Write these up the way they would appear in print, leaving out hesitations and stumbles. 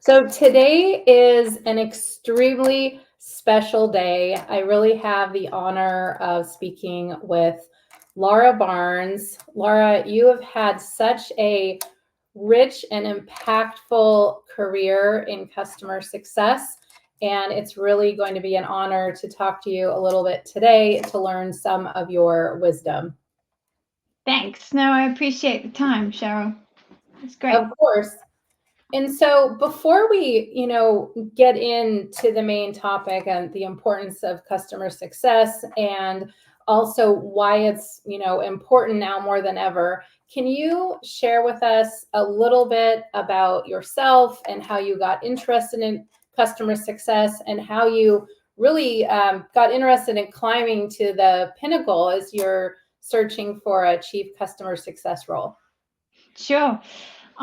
So today is an extremely special day. I really have the honor of speaking with Lara Barnes. Lara, you have had such a rich and impactful career in customer success, and it's really going to be an honor to talk to you a little bit today to learn some of your wisdom. Thanks. No, I appreciate the time, Sheryl. It's great. Of course. And so before we, get into the main topic and the importance of customer success and also why it's, important now more than ever, can you share with us a little bit about yourself and how you got interested in customer success and how you really got interested in climbing to the pinnacle as you're searching for a chief customer success role? Sure.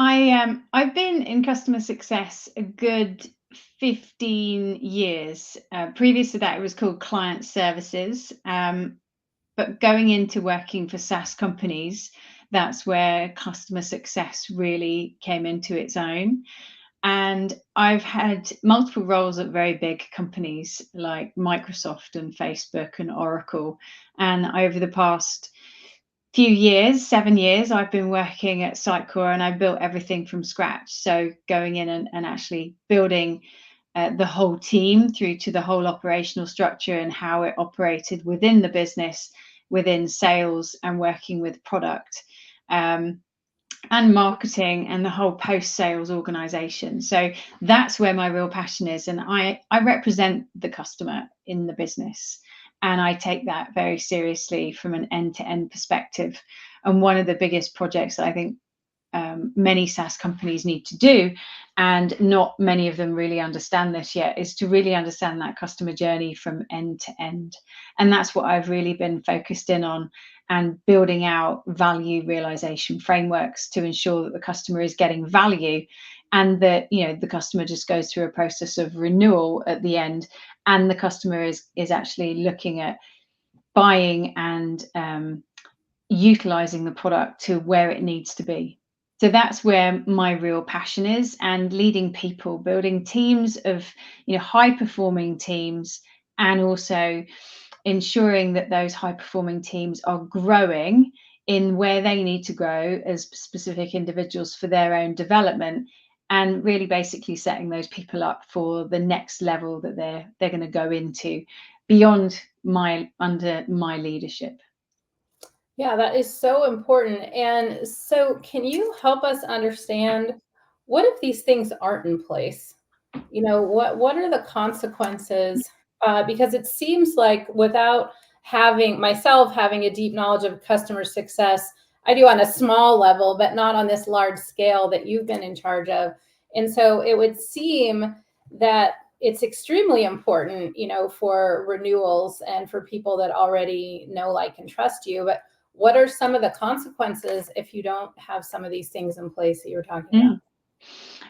I've been in customer success a good 15 years. Previous to that, it was called client services. But going into working for SaaS companies, that's where customer success really came into its own. And I've had multiple roles at very big companies like Microsoft and Facebook and Oracle. And over the past few years, 7 years, I've been working at Sitecore and I built everything from scratch. So going in and actually building the whole team through to the whole operational structure and how it operated within the business, within sales and working with product. And marketing and the whole post-sales organization. So that's where my real passion is. And I represent the customer in the business. And I take that very seriously from an end-to-end perspective. And one of the biggest projects that I think many SaaS companies need to do, and not many of them really understand this yet, is to really understand that customer journey from end to end. And that's what I've really been focused in on, and building out value realization frameworks to ensure that the customer is getting value, and that the customer just goes through a process of renewal at the end, and the customer is actually looking at buying and utilizing the product to where it needs to be. So that's where my real passion is, and leading people, building teams of high performing teams, and also ensuring that those high performing teams are growing in where they need to grow as specific individuals for their own development, and really basically setting those people up for the next level that they're going to go into beyond under my leadership. Yeah, that is so important. And so, can you help us understand what if these things aren't in place? What are the consequences? Because it seems like without having a deep knowledge of customer success, I do on a small level, but not on this large scale that you've been in charge of. And so it would seem that it's extremely important, for renewals and for people that already know, like, and trust you. But what are some of the consequences if you don't have some of these things in place that you're talking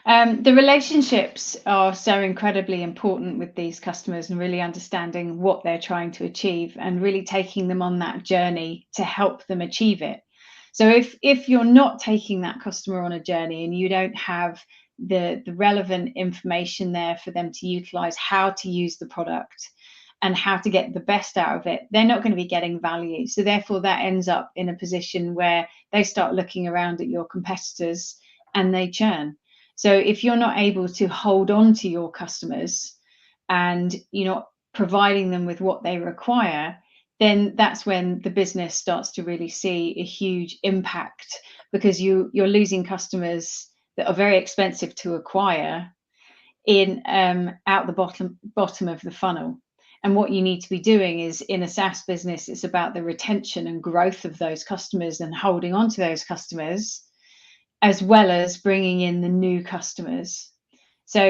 about? The relationships are so incredibly important with these customers, and really understanding what they're trying to achieve and really taking them on that journey to help them achieve it. So if you're not taking that customer on a journey and you don't have the relevant information there for them to utilize how to use the product and how to get the best out of it, they're not going to be getting value. So therefore that ends up in a position where they start looking around at your competitors and they churn. So if you're not able to hold on to your customers and you're not providing them with what they require, then that's when the business starts to really see a huge impact, because you're losing customers that are very expensive to acquire in out the bottom of the funnel. And what you need to be doing is, in a SaaS business, it's about the retention and growth of those customers and holding on to those customers, as well as bringing in the new customers. So,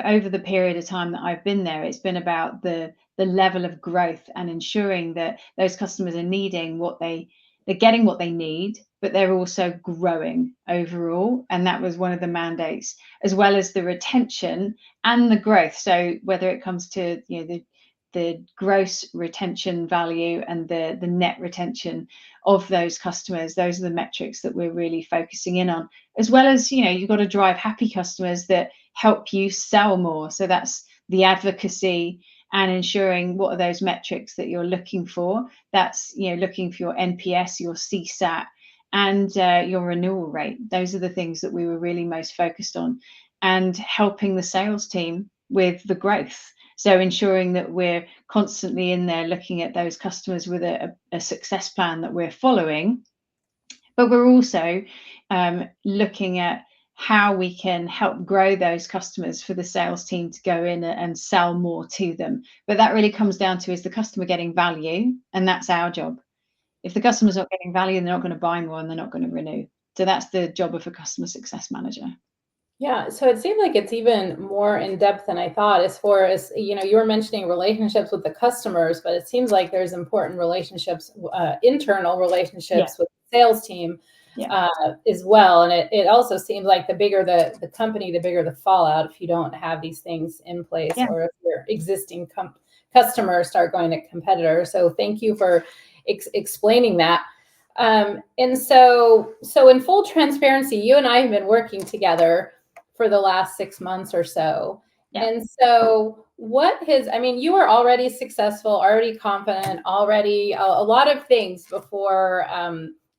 over the period of time that I've been there, it's been about the level of growth and ensuring that those customers are they're getting what they need, but they're also growing overall. And that was one of the mandates, as well as the retention and the growth. So whether it comes to the gross retention value and the net retention of those customers, those are the metrics that we're really focusing in on, as well as you've got to drive happy customers that help you sell more. So that's the advocacy and ensuring what are those metrics that you're looking for. That's, looking for your NPS, your CSAT, and your renewal rate. Those are the things that we were really most focused on, and helping the sales team with the growth. So ensuring that we're constantly in there looking at those customers with a success plan that we're following, but we're also looking at how we can help grow those customers for the sales team to go in and sell more to them. But that really comes down to, is the customer getting value? And that's our job. If the customer's not getting value, they're not going to buy more and they're not going to renew. So that's the job of a customer success manager. Yeah, so it seemed like it's even more in depth than I thought, as far as, you were mentioning relationships with the customers, but it seems like there's important relationships, internal relationships with the sales team as well. And it also seems like the bigger the company, the bigger the fallout if you don't have these things in place, or if your existing customers start going to competitors. So thank you for explaining that. And so in full transparency, you and I have been working together for the last 6 months or so. Yeah. And so you were already successful, already confident, already a lot of things before,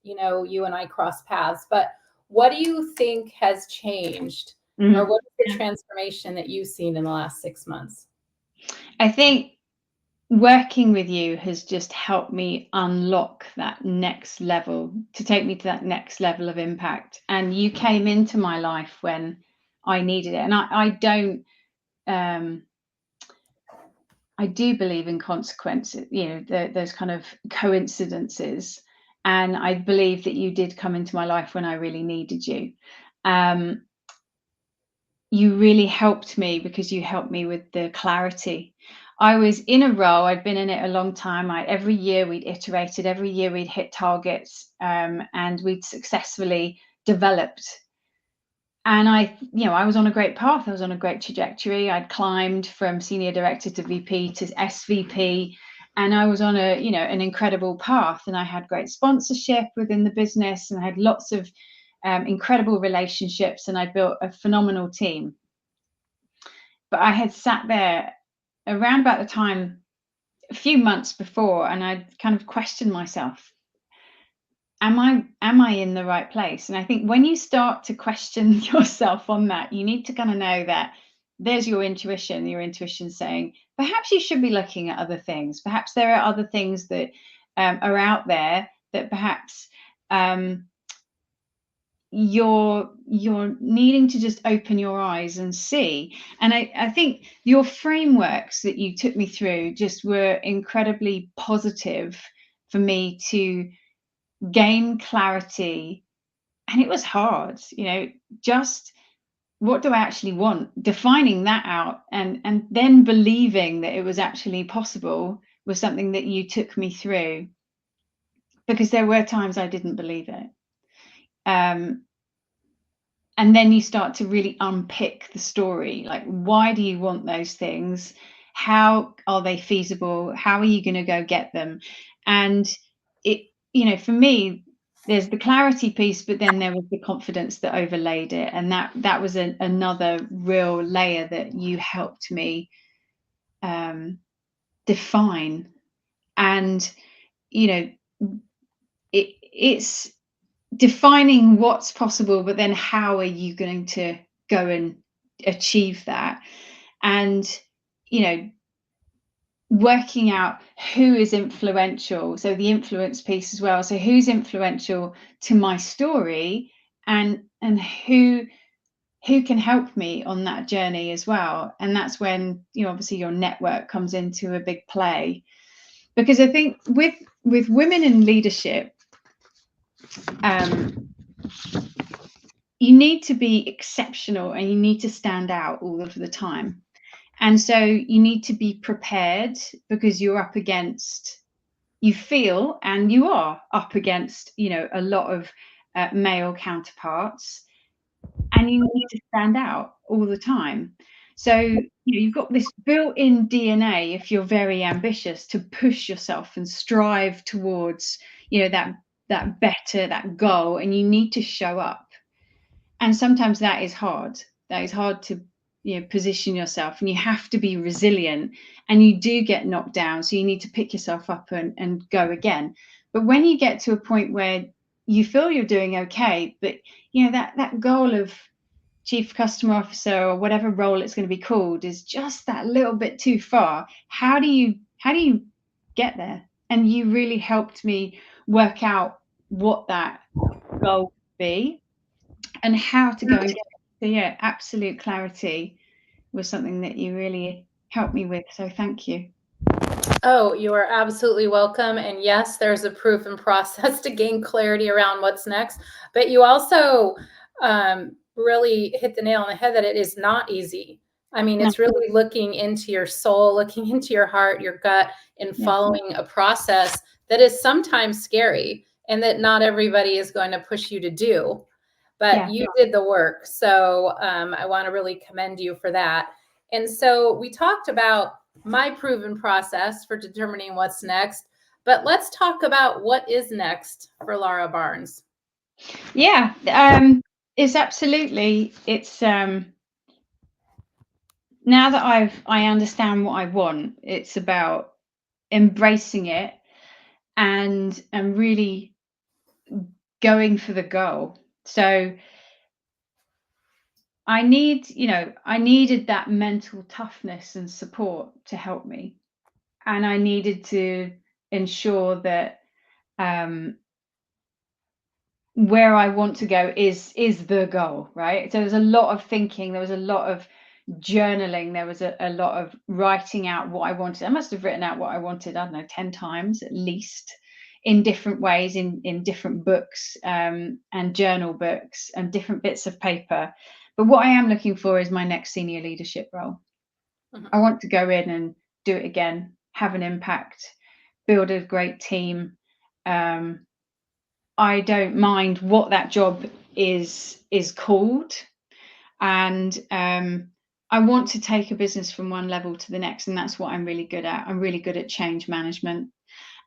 you and I crossed paths. But what do you think has changed, or what is the transformation that you've seen in the last 6 months? I think working with you has just helped me unlock that next level, to take me to that next level of impact. And you came into my life when I needed it. And I do believe in consequences, those kind of coincidences. And I believe that you did come into my life when I really needed you. You really helped me because you helped me with the clarity. I was in a role, I'd been in it a long time. Every year we'd iterated, every year we'd hit targets, and we'd successfully developed. And I was on a great path. I was on a great trajectory. I'd climbed from senior director to VP to SVP, and I was on an incredible path. And I had great sponsorship within the business, and I had lots of incredible relationships, and I built a phenomenal team. But I had sat there around about the time, a few months before, and I'd kind of questioned myself. Am I in the right place? And I think when you start to question yourself on that, you need to kind of know that there's your intuition saying, perhaps you should be looking at other things. Perhaps there are other things that are out there that perhaps you're needing to just open your eyes and see. And I think your frameworks that you took me through just were incredibly positive for me to gain clarity. And it was hard, just what do I actually want? Defining that out and then believing that it was actually possible was something that you took me through, because there were times I didn't believe it. And then you start to really unpick the story. Like, why do you want those things? How are they feasible? How are you going to go get them? And it, for me, there's the clarity piece, but then there was the confidence that overlaid it. And that was another real layer that you helped me define. And, it's defining what's possible, but then how are you going to go and achieve that? And, working out who is influential. So the influence piece as well. So who's influential to my story, and who can help me on that journey as well. And that's when, obviously your network comes into a big play. Because I think with women in leadership, you need to be exceptional and you need to stand out all of the time. And so you need to be prepared, because you're up against, you feel, and you are up against, a lot of male counterparts, and you need to stand out all the time. So you've got this built-in DNA, if you're very ambitious, to push yourself and strive towards, that better, that goal, and you need to show up. And sometimes that is hard. That is hard to position yourself, and you have to be resilient, and you do get knocked down, so you need to pick yourself up and go again. But when you get to a point where you feel you're doing okay, but that goal of chief customer officer or whatever role it's going to be called is just that little bit too far, how do you get there? And you really helped me work out what that goal would be and how to go and get it. So yeah, absolute clarity was something that you really helped me with. So thank you. Oh, you are absolutely welcome. And yes, there's a proven process to gain clarity around what's next. But you also really hit the nail on the head that it is not easy. I mean, it's really looking into your soul, looking into your heart, your gut, and following a process that is sometimes scary and that not everybody is going to push you to do. But you did the work. So I want to really commend you for that. And so we talked about my proven process for determining what's next, but let's talk about what is next for Lara Barnes. Yeah, it's absolutely, it's now that I understand what I want, it's about embracing it and really going for the goal. So I needed that mental toughness and support to help me. And I needed to ensure that where I want to go is the goal, right? So there's a lot of thinking, there was a lot of journaling, there was a lot of writing out what I wanted. I must have written out what I wanted, I don't know, 10 times at least, in different ways, in different books and journal books and different bits of paper. But what I am looking for is my next senior leadership role. I want to go in and do it again, have an impact, build a great team. I don't mind what that job is called, and I want to take a business from one level to the next, and that's what I'm really good at. I'm really good at change management,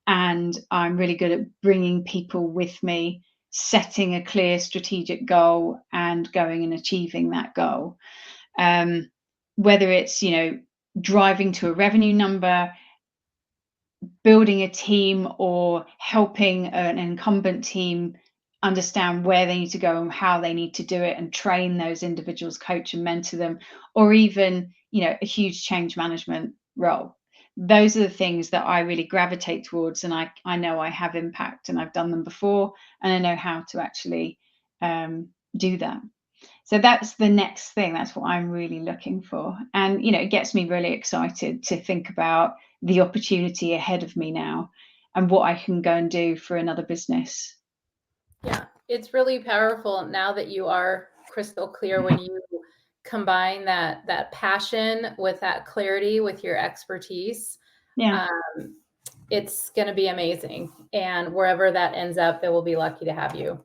and I'm really good at bringing people with me, setting a clear strategic goal and going and achieving that goal. Whether it's driving to a revenue number, building a team, or helping an incumbent team understand where they need to go and how they need to do it and train those individuals, coach and mentor them, or even a huge change management role. Those are the things that I really gravitate towards, and I know I have impact, and I've done them before, and I know how to actually do that. So that's the next thing. That's what I'm really looking for. And, it gets me really excited to think about the opportunity ahead of me now and what I can go and do for another business. Yeah, it's really powerful now that you are crystal clear when you combine that passion with that clarity with your expertise. Yeah. It's going to be amazing. And wherever that ends up, they will be lucky to have you.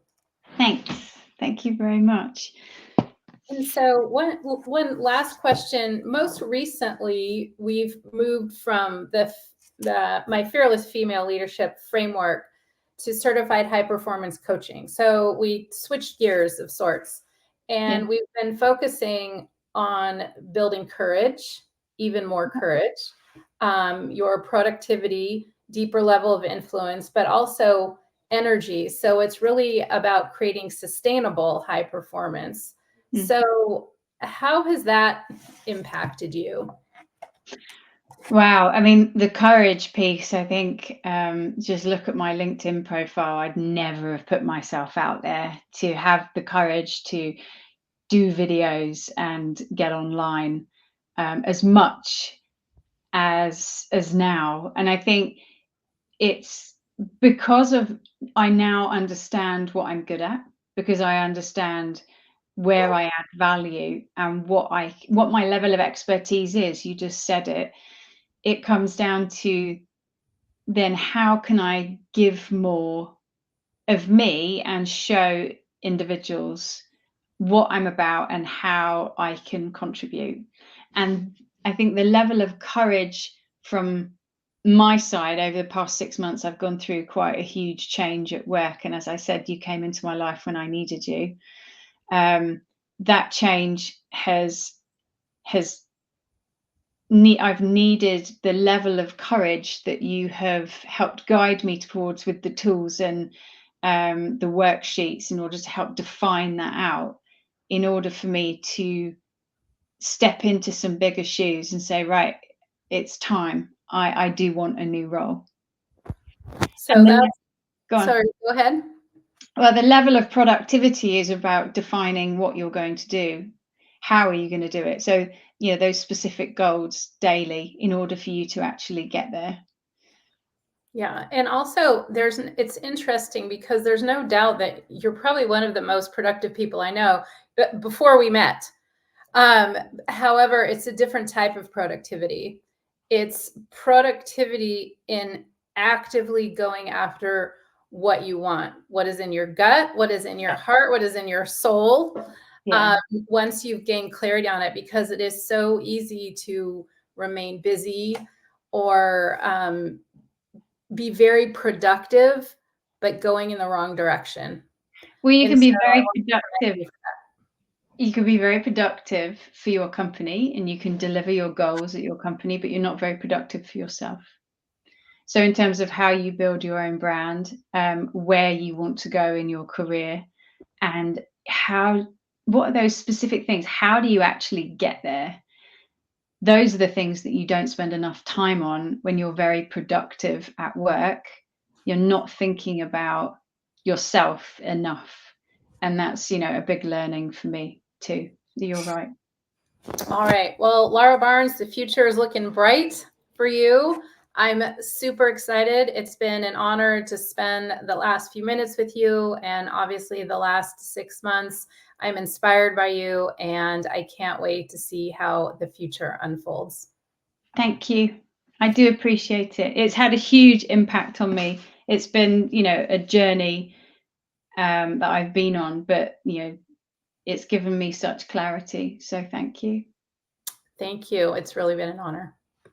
Thanks. Thank you very much. And so one last question. Most recently, we've moved from my Fearless Female Leadership Framework to certified high performance coaching. So we switched gears of sorts, and we've been focusing on building courage, even more courage, your productivity, deeper level of influence, but also energy. So it's really about creating sustainable high performance. So how has that impacted you? Wow. I mean, the courage piece, I think, just look at my LinkedIn profile. I'd never have put myself out there to have the courage to do videos and get online as much as now. And I think it's because of I now understand what I'm good at, because I understand where I add value and what my level of expertise is. You just said it. It comes down to then how can I give more of me and show individuals what I'm about and how I can contribute. And I think the level of courage from my side over the past 6 months, I've gone through quite a huge change at work. And as I said, you came into my life when I needed you. That change has I've needed the level of courage that you have helped guide me towards with the tools and the worksheets in order to help define that out, in order for me to step into some bigger shoes and say, right, it's time. I do want a new role. So And then, that's, go on. sorry, go ahead. Well, the level of productivity is about defining what you're going to do. How are you going to do it? So, those specific goals daily in order for you to actually get there. Yeah. And also it's interesting because there's no doubt that you're probably one of the most productive people I know, but before we met. However, it's a different type of productivity. It's productivity in actively going after what you want, what is in your gut, what is in your heart, what is in your soul. Yeah. Once you've gained clarity on it, because it is so easy to remain busy or be very productive, but going in the wrong direction. Well, you And can so be I very want to commend productive. you for You can be very productive for your company and you can deliver your goals at your company, but you're not very productive for yourself. So, in terms of how you build your own brand, where you want to go in your career, and what are those specific things? How do you actually get there? Those are the things that you don't spend enough time on when you're very productive at work. You're not thinking about yourself enough. And that's, a big learning for me too. You're right. All right. Well, Lara Barnes, the future is looking bright for you. I'm super excited. It's been an honor to spend the last few minutes with you, and obviously the last 6 months. I'm inspired by you, and I can't wait to see how the future unfolds. Thank you. I do appreciate it. It's had a huge impact on me. It's been, a journey that I've been on, but, it's given me such clarity. So thank you. Thank you. It's really been an honor.